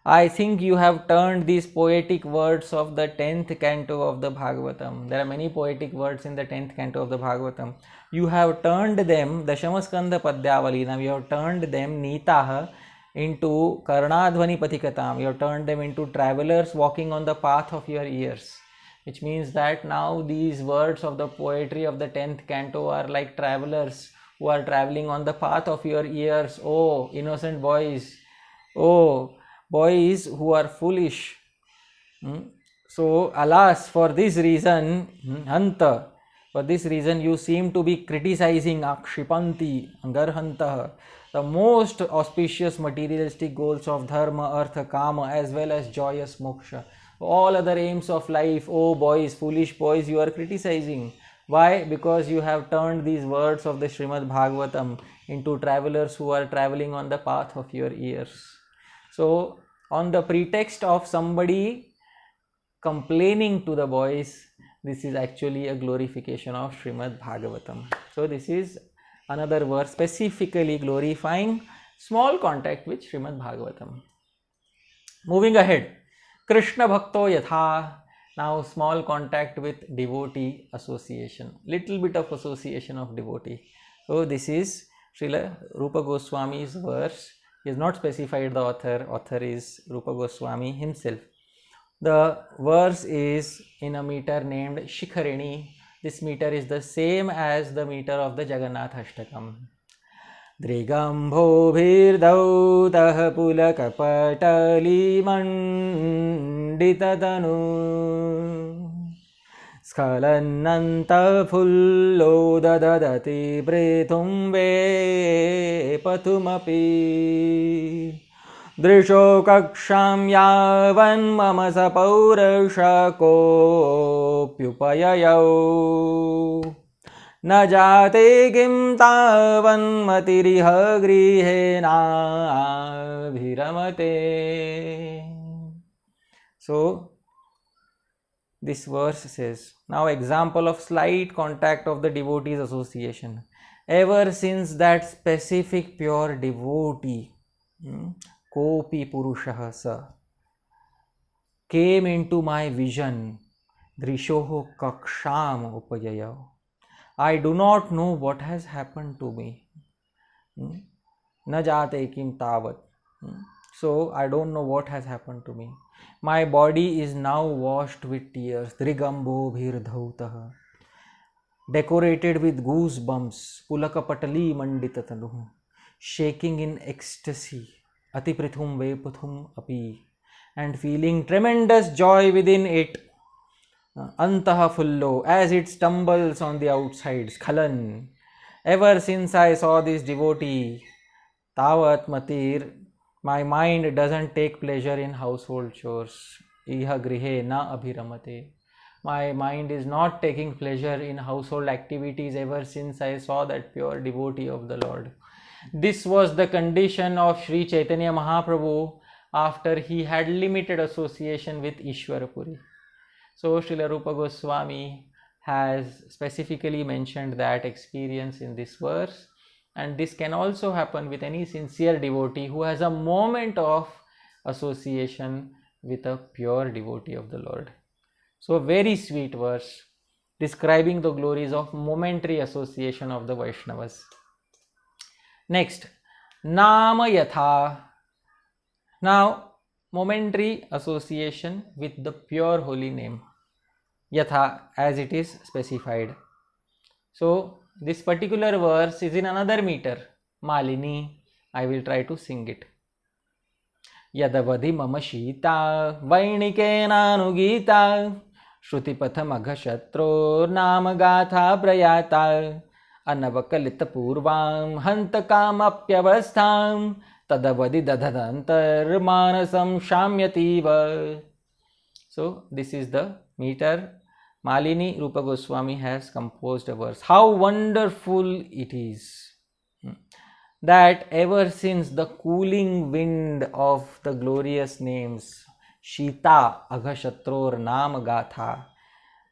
I think you have turned these poetic words of the 10th canto of the Bhagavatam. There are many poetic words in the 10th canto of the Bhagavatam. You have turned them, Dashamaskandha Padyavalīnam, you have turned them, Nitaha, into Karnadvani Pathikatam. You have turned them into travelers walking on the path of your ears. Which means that now these words of the poetry of the 10th canto are like travelers who are traveling on the path of your ears. Oh, innocent boys. Oh, boys who are foolish. So, alas, for this reason, Hanta, for this reason you seem to be criticizing Akshipanti, Garhantah, the most auspicious materialistic goals of Dharma, Artha, Kama, as well as joyous moksha. All other aims of life, oh boys, foolish boys, you are criticizing. Why? Because you have turned these words of the Srimad Bhagavatam into travelers who are traveling on the path of your ears. So, on the pretext of somebody complaining to the boys, this is actually a glorification of Srimad Bhagavatam. So, this is another verse specifically glorifying small contact with Srimad Bhagavatam. Moving ahead, Krishna Bhakto Yatha. Now small contact with devotee association, little bit of association of devotee. So this is Srila Rupa Goswami's verse. He has not specified the author is Rupa Goswami himself. The verse is in a meter named Shikharini. This meter is the same as the meter of the Jagannath Ashtakam. Drigambho bhirdhautah pulakapatali manditadanu Skalananta fullo dadadati prithum ve patumapi Drisho kaksham yavan mama sapaurasha kopyupayayau न जाते किं तावन् मतिरिह गृहेणाभिरमते. So this verse says, now example of slight contact of the devotees association. Ever since that specific pure devotee, Kopi Purushah Sa, came into my vision, Drishoho Kaksham Upajaya, I do not know what has happened to me. Na jate kim tavat. So I don't know what has happened to me. My body is now washed with tears. Drigambo bhirdhautah. Decorated with goosebumps. Pulakapatali manditatanuh. Shaking in ecstasy. Atiprithum vepathum api. And feeling tremendous joy within it. Antaha fullo, as it stumbles on the outside, skhalan. Ever since I saw this devotee, tavat matir, my mind doesn't take pleasure in household chores. Iha grihe na abhiramate. My mind is not taking pleasure in household activities ever since I saw that pure devotee of the Lord. This was the condition of Sri Chaitanya Mahaprabhu after he had limited association with Ishwarapuri. So Srila Rupa Goswami has specifically mentioned that experience in this verse, and this can also happen with any sincere devotee who has a moment of association with a pure devotee of the Lord. So very sweet verse describing the glories of momentary association of the Vaishnavas. Next, Nama Yatha. Now, momentary association with the pure holy name, yatha, as it is specified. So, this particular verse is in another meter, Malini. I will try to sing it. Yadavadhi mama shita vainikenaanugita श्रुतिपथमघशत्रो नाम गाथा प्रयाता अनवकलितपूर्वां हन्तकामप्यवस्थां तदवधि दधदन्तर्मानसं शाम्यतीव. So this is the meter. Malini Rupa Goswami has composed a verse. How wonderful it is that ever since the cooling wind of the glorious names Shita Aghashatror Nam Gatha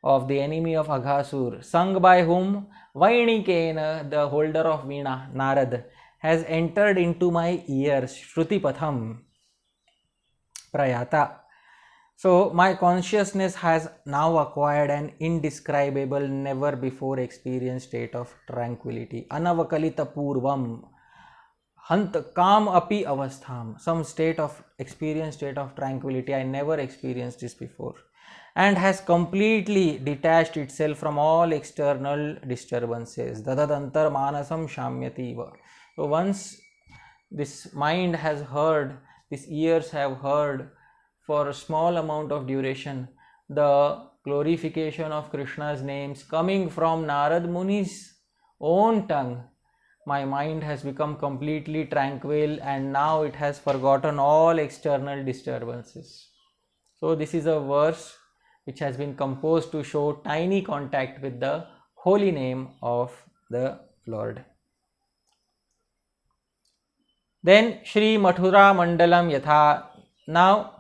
of the enemy of Aghasur, sung by whom? Vainikena, the holder of Veena, Narad, has entered into my ears, Shruti Patham Prayata. So my consciousness has now acquired an indescribable, never before experienced state of tranquility. Anavakalita Purvam Hant Kam Api Avastham, some state of experienced state of tranquility. I never experienced this before, and has completely detached itself from all external disturbances. Dadadantar manasam shamyativa. So once this mind has heard, these ears have heard for a small amount of duration the glorification of Krishna's names coming from Narad Muni's own tongue, my mind has become completely tranquil and now it has forgotten all external disturbances. So this is a verse which has been composed to show tiny contact with the holy name of the Lord. Then Shri Mathura Mandalam Yatha. Now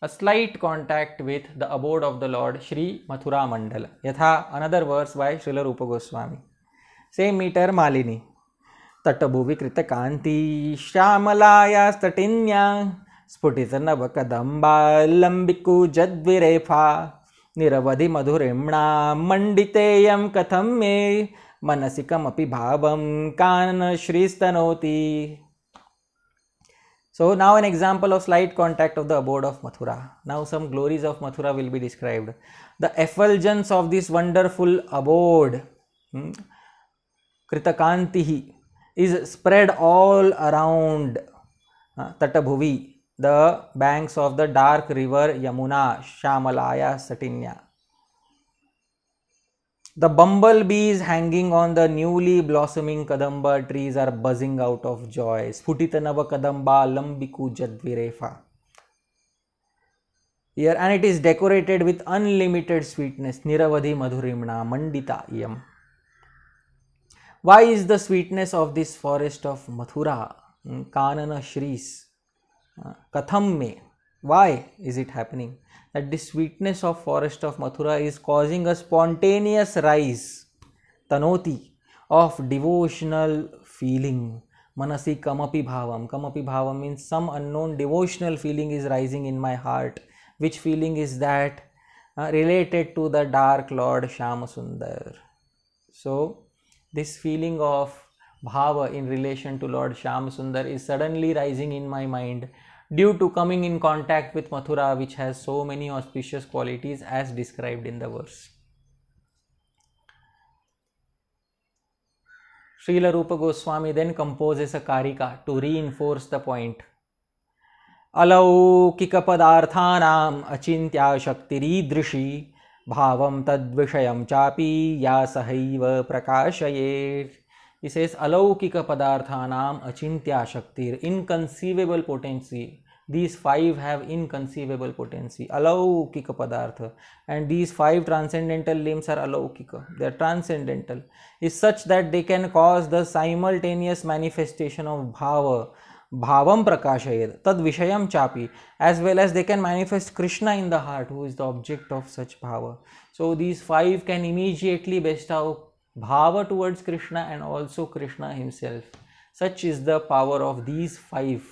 a slight contact with the abode of the Lord, Shri Mathura Mandala. Yatha, another verse by Srila Rupa Goswami. Same meter, Malini. तटभुवि कृतकांति श्यामलाया स्तटिन्या स्फुटित नवकदम्बा लंबिकुजद्विरेफा निरवधि मधुरिम्णा मंडितेयं कथं मे मनसिकमपि भावं कानन श्रीस्तनोति. So now an example of slight contact of the abode of Mathura. Now some glories of Mathura will be described. The effulgence of this wonderful abode, Kritakantihi, is spread all around Tatabhuvi, the banks of the dark river Yamuna, Shamalaya Satinya. The bumblebees hanging on the newly blossoming Kadamba trees are buzzing out of joy. Sputitanava Kadamba Lambiku Jadvirefa. Here, and it is decorated with unlimited sweetness. Niravadhi Madhurimna Mandita Iyam. Why is the sweetness of this forest of Mathura, Kanana Shris, Katham me? Why is it happening? That this sweetness of forest of Mathura is causing a spontaneous rise, Tanoti, of devotional feeling. Manasi Kamapi Bhavam. Kamapi Bhavam means some unknown devotional feeling is rising in my heart. Which feeling is that? Related to the dark Lord Shyamasundar. So, this feeling of bhava in relation to Lord Shyamasundar is suddenly rising in my mind due to coming in contact with Mathura, which has so many auspicious qualities as described in the verse. Srila Rupa Goswami then composes a karika to reinforce the point. Alaukika padarthanam achintya shaktiridrishi bhavam tadvishayam chapi ya sahaiva prakashayet. He says, Alaukika padarthanam achintya shaktir, inconceivable potency. These five have inconceivable potency. Alaukika padartha. And these five transcendental limbs are alaukika. They are transcendental. Is such that they can cause the simultaneous manifestation of bhava. Bhavam prakashayet. Tad vishayam chapi. As well as they can manifest Krishna in the heart, who is the object of such bhava. So these five can immediately bestow bhava towards Krishna and also Krishna himself. Such is the power of these five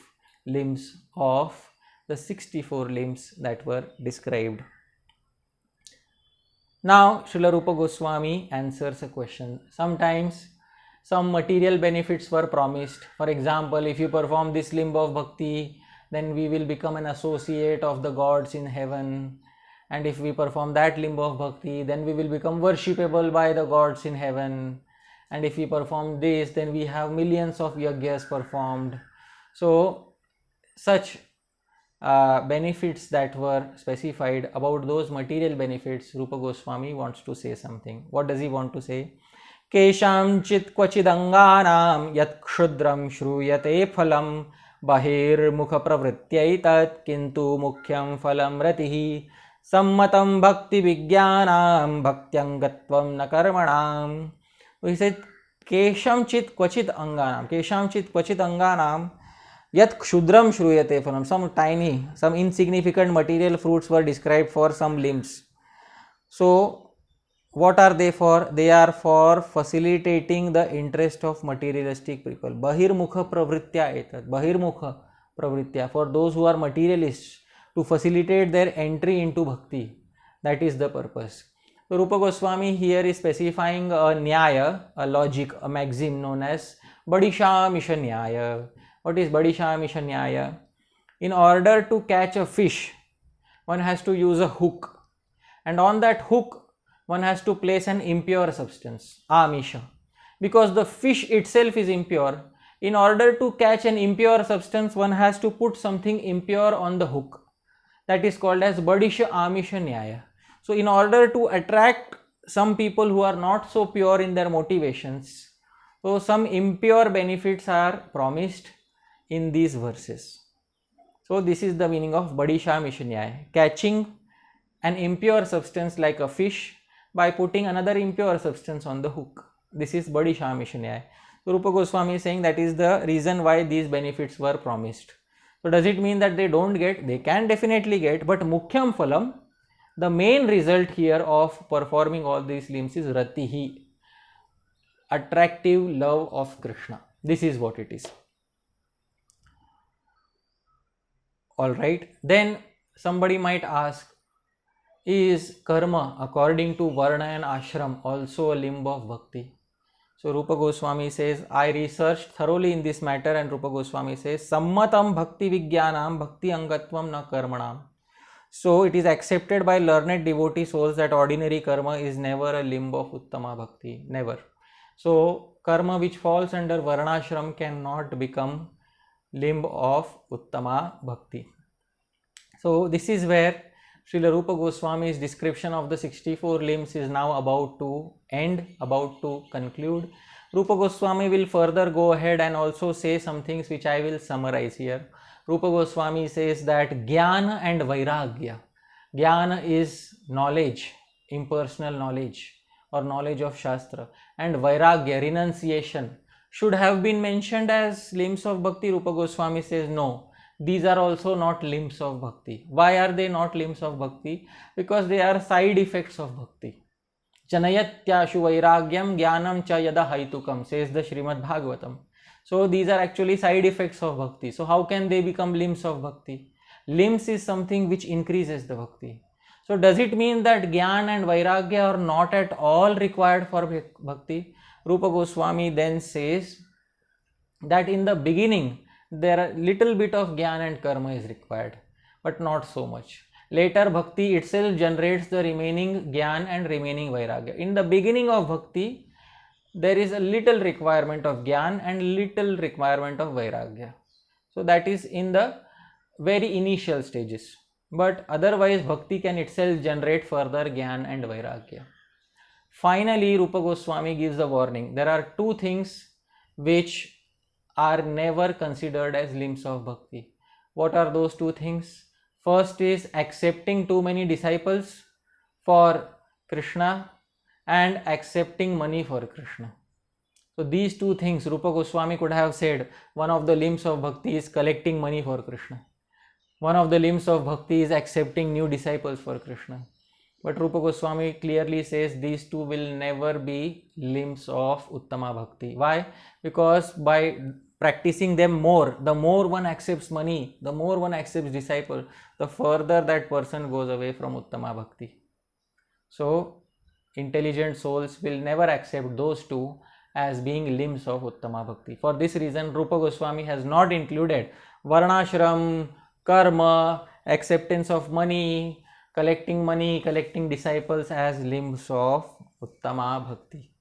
limbs of the 64 limbs that were described. Now Srila Rupa Goswami answers a question. Sometimes some material benefits were promised. For example, if you perform this limb of bhakti, then we will become an associate of the gods in heaven. And if we perform that limb of bhakti, then we will become worshipable by the gods in heaven. And if we perform this, then we have millions of yagyas performed. So such benefits that were specified, about those material benefits, Rupa Goswami wants to say something. What does he want to say? Kesham chit kvachidanganam yat kshudram shruyate phalam bahir mukha pravrityaitat kintu mukhyam phalam ratihi sammatam bhakti vijnanam bhaktyanggatvam na karmanam. So he said, Kesham chit kvachit anganam yat kshudram shruyate phalam. Some tiny, some insignificant material fruits were described for some limbs. So what are they for? They are for facilitating the interest of materialistic people. Bahirmukha pravritya etat. Bahirmukha pravritya, for those who are materialists, to facilitate their entry into bhakti. That is the purpose. So Rupa Goswami here is specifying a nyaya, a logic, a maxim known as Badisha Misha Nyaya. What is Badisha Misha Nyaya? In order to catch a fish, one has to use a hook, and on that hook one has to place an impure substance, amisha. Because the fish itself is impure, in order to catch an impure substance, one has to put something impure on the hook. That is called as Badisha Amisha Nyaya. So in order to attract some people who are not so pure in their motivations, so some impure benefits are promised in these verses. So this is the meaning of Badisha Amisha Nyaya, catching an impure substance like a fish by putting another impure substance on the hook. This is Badisha Amisha Nyaya. So Rupa Goswami is saying that is the reason why these benefits were promised. So does it mean that they don't get? They can definitely get, but Mukhyam Phalam, the main result here of performing all these limbs is Ratihi, attractive love of Krishna. This is what it is. Alright, then somebody might ask, is karma according to varna and ashram also a limb of bhakti? So Rupa Goswami says, I researched thoroughly in this matter, and Rupa Goswami says, Sammatam bhakti vijnanam bhakti angatvam na karmanam. So it is accepted by learned devotee souls that ordinary karma is never a limb of Uttama-Bhakti, never. So karma which falls under varnashram cannot become limb of Uttama-Bhakti. So this is where Srila Rupa Goswami's description of the 64 limbs is now about to end, about to conclude. Rupa Goswami will further go ahead and also say some things which I will summarize here. Rupa Goswami says that Jnana and Vairagya. Jnana is knowledge, impersonal knowledge or knowledge of Shastra, and Vairagya, renunciation, should have been mentioned as limbs of Bhakti. Rupa Goswami says no. These are also not limbs of bhakti. Why are they not limbs of bhakti? Because they are side effects of bhakti. Janayatyashu vairagyam jnanam cha yada haitukam, says the Srimad Bhagavatam. So these are actually side effects of bhakti. So how can they become limbs of bhakti? Limbs is something which increases the bhakti. So does it mean that jnana and vairagya are not at all required for bhakti? Rupa Goswami then says that in the beginning, there are little bit of jnana and karma is required, but not so much. Later bhakti itself generates the remaining jnana and remaining vairagya. In the beginning of bhakti, there is a little requirement of jnana and little requirement of vairagya. So that is in the very initial stages. But otherwise bhakti can itself generate further jnana and vairagya. Finally, Rupa Goswami gives a warning. There are two things which are never considered as limbs of bhakti. What are those two things? First is accepting too many disciples for Krishna and accepting money for Krishna. So these two things, Rupa Goswami could have said one of the limbs of bhakti is collecting money for Krishna. One of the limbs of bhakti is accepting new disciples for Krishna. But Rupa Goswami clearly says these two will never be limbs of Uttama-Bhakti. Why? Because by practicing them more, the more one accepts money, the more one accepts disciple, the further that person goes away from Uttama-Bhakti. So intelligent souls will never accept those two, as being limbs of Uttama Bhakti. For this reason, Rupa Goswami has not included Varnashram, Karma, acceptance of money, collecting disciples as limbs of Uttama Bhakti.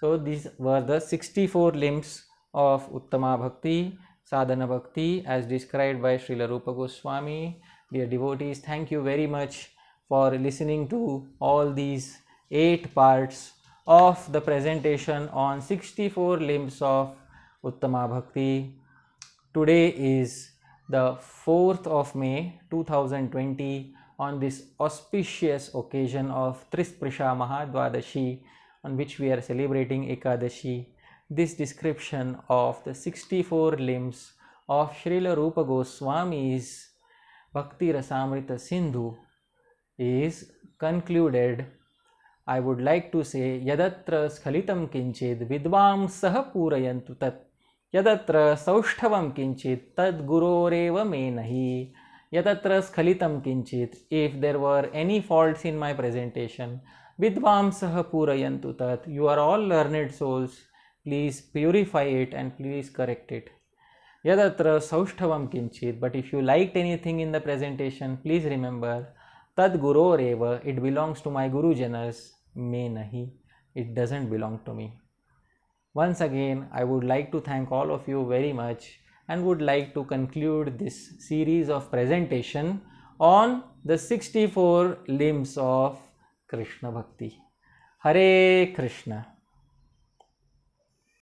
So these were the 64 limbs of Uttama Bhakti, Sadhana Bhakti as described by Srila Rupa Goswami. Dear devotees, thank you very much for listening to all these 8 parts of the presentation on 64 limbs of Uttama Bhakti. Today is the 4th of May 2020 on this auspicious occasion of Trisprisha Mahadvadashi, on which we are celebrating Ekadashi. This description of the 64 limbs of Srila Rupa Goswami's Bhakti-rasamrita-sindhu is concluded. I would like to say, Yadatra Skhalitam Kinchid Vidvam Saha Purayantu Tat, Yadatra Saushthavam Kinchid Tad Guroreva Menahi. Yadatra Skhalitam Kinchid, if there were any faults in my presentation, Vidvam Saha Purayantu Tat, you are all learned souls, please purify it and please correct it. Yadatra Saushthavam Kinchid, but if you liked anything in the presentation, please remember, Tad Guroreva, it belongs to my Guru Janas, me nahi, it doesn't belong to me. Once again, I would like to thank all of you very much and would like to conclude this series of presentation on the 64 limbs of Krishna Bhakti. Hare Krishna.